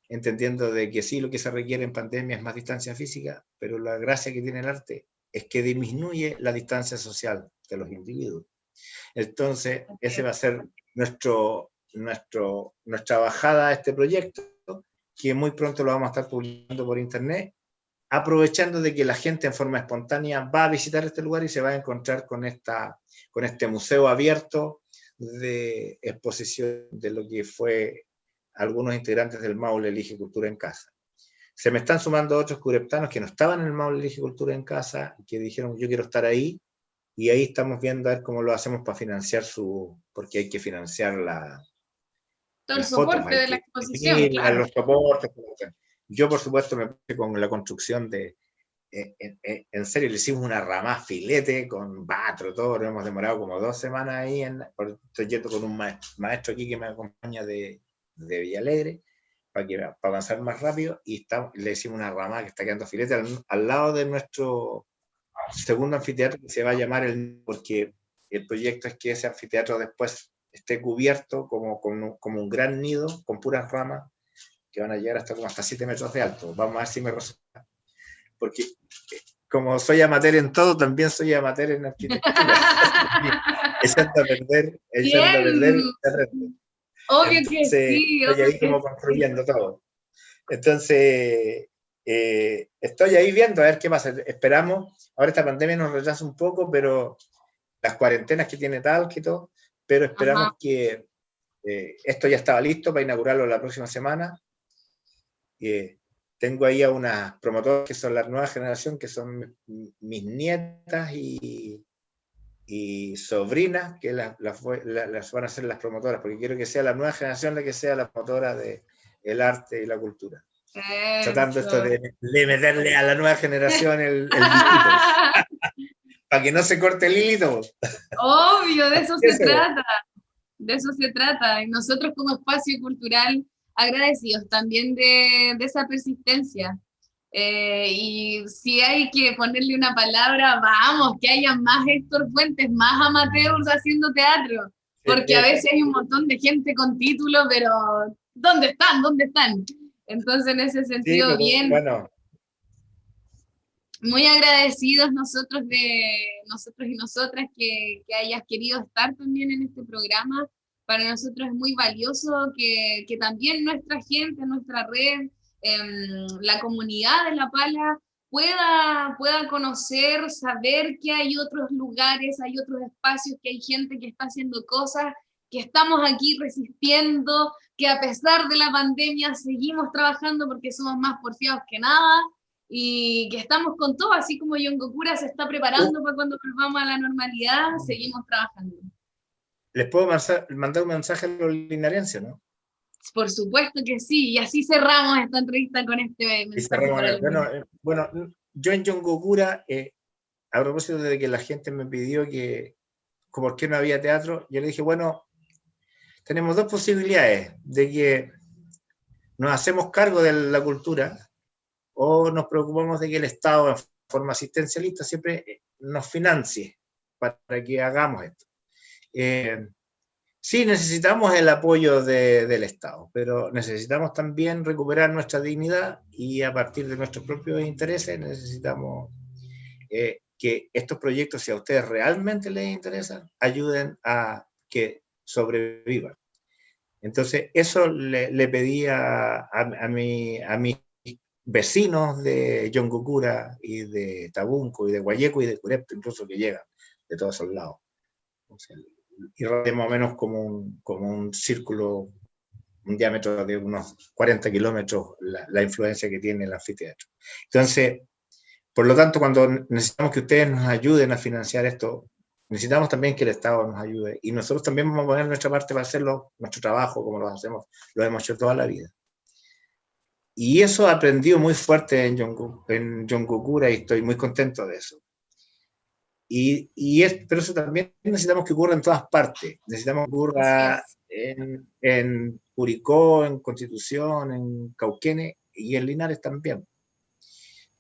entendiendo de que sí, lo que se requiere en pandemia es más distancia física, pero la gracia que tiene el arte es que disminuye la distancia social de los individuos. Entonces, ese va a ser nuestra bajada a este proyecto, que muy pronto lo vamos a estar publicando por internet, aprovechando de que la gente en forma espontánea va a visitar este lugar y se va a encontrar con este museo abierto de exposición de lo que fue algunos integrantes del Maule Elige Cultura en Casa. Se me están sumando otros cureptanos que no estaban en el Maule Elige Cultura en Casa, que dijeron yo quiero estar ahí, y ahí estamos viendo a ver cómo lo hacemos para financiar porque hay que financiar Todo el las fotos, soporte hay de la que exposición, claro. los soportes. Yo por supuesto me puse con la construcción en serio, le hicimos una rama filete con batro, todo, lo hemos demorado como 2 semanas ahí, estoy yendo con un maestro aquí que me acompaña de Villalegre, para avanzar más rápido, y le hicimos una rama que está quedando filete al lado de nuestro segundo anfiteatro, que se va a llamar porque el proyecto es que ese anfiteatro después esté cubierto como un gran nido con puras ramas que van a llegar hasta 7 metros de alto. Vamos a ver si me resulta, porque como soy amateur en todo, también soy amateur en arquitectura. Echando a perder. Obvio Entonces, que sí, estoy ahí como construyendo todo. Entonces, estoy ahí viendo a ver qué pasa. Esperamos, ahora esta pandemia nos retrasa un poco, pero las cuarentenas que tiene Talca y todo, pero esperamos que esto ya estaba listo para inaugurarlo la próxima semana. Tengo ahí a unas promotoras que son la nueva generación, que son mis nietas y sobrinas, que las van a ser las promotoras, porque quiero que sea la nueva generación la que sea la promotora del arte y la cultura. Eso. Tratando esto de meterle a la nueva generación el bichito, para que no se corte el hilito. Obvio, de eso se trata. De eso se trata. Y nosotros como espacio cultural agradecidos también de esa persistencia. Y si hay que ponerle una palabra, vamos, que haya más Héctor Fuentes, más amateurs haciendo teatro, porque a veces hay un montón de gente con título, pero ¿dónde están? ¿Dónde están? Entonces, en ese sentido, sí, bien, bueno, muy agradecidos nosotros y nosotras que hayas querido estar también en este programa. Para nosotros es muy valioso que también nuestra gente, nuestra red, la comunidad de La Pala pueda conocer, saber que hay otros lugares, hay otros espacios, que hay gente que está haciendo cosas, que estamos aquí resistiendo, que a pesar de la pandemia seguimos trabajando porque somos más porfiados que nada, y que estamos con todo, así como Yongokura se está preparando para cuando volvamos a la normalidad, seguimos trabajando. Les puedo mandar un mensaje a los linarenses, ¿no? Por supuesto que sí, y así cerramos esta entrevista con este mensaje. Bueno, yo en Yongokura, a propósito de que la gente me pidió que por qué no había teatro, yo le dije, bueno, tenemos 2 posibilidades, de que nos hacemos cargo de la cultura o nos preocupamos de que el Estado, en forma asistencialista, siempre nos financie para que hagamos esto. Sí, necesitamos el apoyo del Estado, pero necesitamos también recuperar nuestra dignidad y a partir de nuestros propios intereses necesitamos que estos proyectos, si a ustedes realmente les interesan, ayuden a que sobrevivan. Entonces, eso le pedí a mis vecinos de Yongokura y de Tabunco y de Guayeco y de Curepto, incluso que llegan de todos esos lados. Entonces, y más o menos como un círculo, un diámetro de unos 40 kilómetros, la influencia que tiene el anfiteatro. Entonces, por lo tanto, cuando necesitamos que ustedes nos ayuden a financiar esto, necesitamos también que el Estado nos ayude. Y nosotros también vamos a poner nuestra parte para hacerlo, nuestro trabajo, como lo hacemos, lo hemos hecho toda la vida. Y eso aprendió muy fuerte en Yongokura y estoy muy contento de eso. Pero eso también necesitamos que ocurra en todas partes. Necesitamos que ocurra en Curicó, en Constitución, en Cauquenes y en Linares también.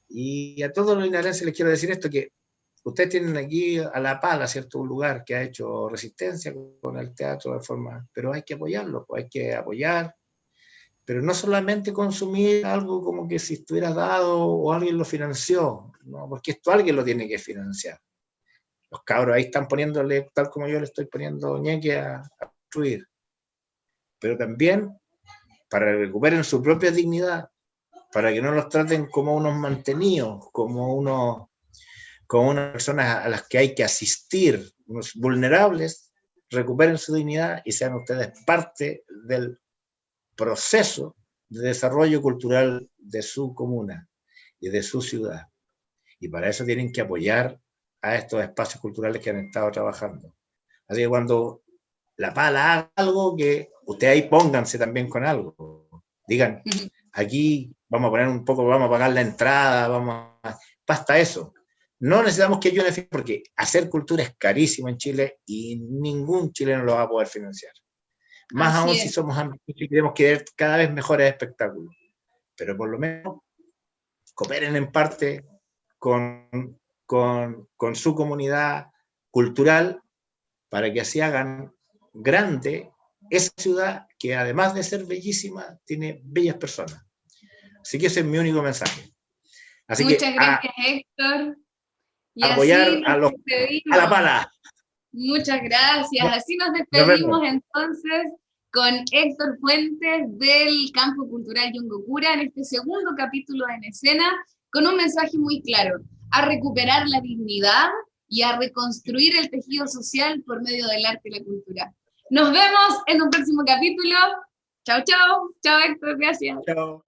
Y a todos los linarenses les quiero decir esto, que ustedes tienen aquí a La Pala, ¿cierto? Un lugar que ha hecho resistencia con el teatro de forma, pero hay que apoyarlo, pues hay que apoyar, pero no solamente consumir algo como que si estuviera dado o alguien lo financió, ¿no? Porque esto alguien lo tiene que financiar. Los cabros ahí están poniéndole, tal como yo le estoy poniendo ñeque a construir, pero también para que recuperen su propia dignidad, para que no los traten como unos mantenidos, como unas personas a las que hay que asistir, unos vulnerables, recuperen su dignidad y sean ustedes parte del proceso de desarrollo cultural de su comuna y de su ciudad. Y para eso tienen que apoyar a estos espacios culturales que han estado trabajando. Así que cuando La Pala haga algo, que ustedes ahí pónganse también con algo. Digan, aquí vamos a poner un poco, vamos a pagar la entrada, basta eso. No necesitamos que ayuden, porque hacer cultura es carísimo en Chile y ningún chileno lo va a poder financiar. Más aún si somos ambiciosos y queremos querer cada vez mejores espectáculos. Pero por lo menos cooperen en parte con su comunidad cultural para que así hagan grande esa ciudad que además de ser bellísima, tiene bellas personas. Así que ese es mi único mensaje. Así muchas gracias, Héctor. Y apoyar a La Pala. Muchas gracias. Así nos despedimos entonces con Héctor Fuentes del Campo Cultural Yongokura en este segundo capítulo de En Escena, con un mensaje muy claro: a recuperar la dignidad y a reconstruir el tejido social por medio del arte y la cultura. Nos vemos en un próximo capítulo. Chao, chao. Chao, Héctor. Gracias. Chao.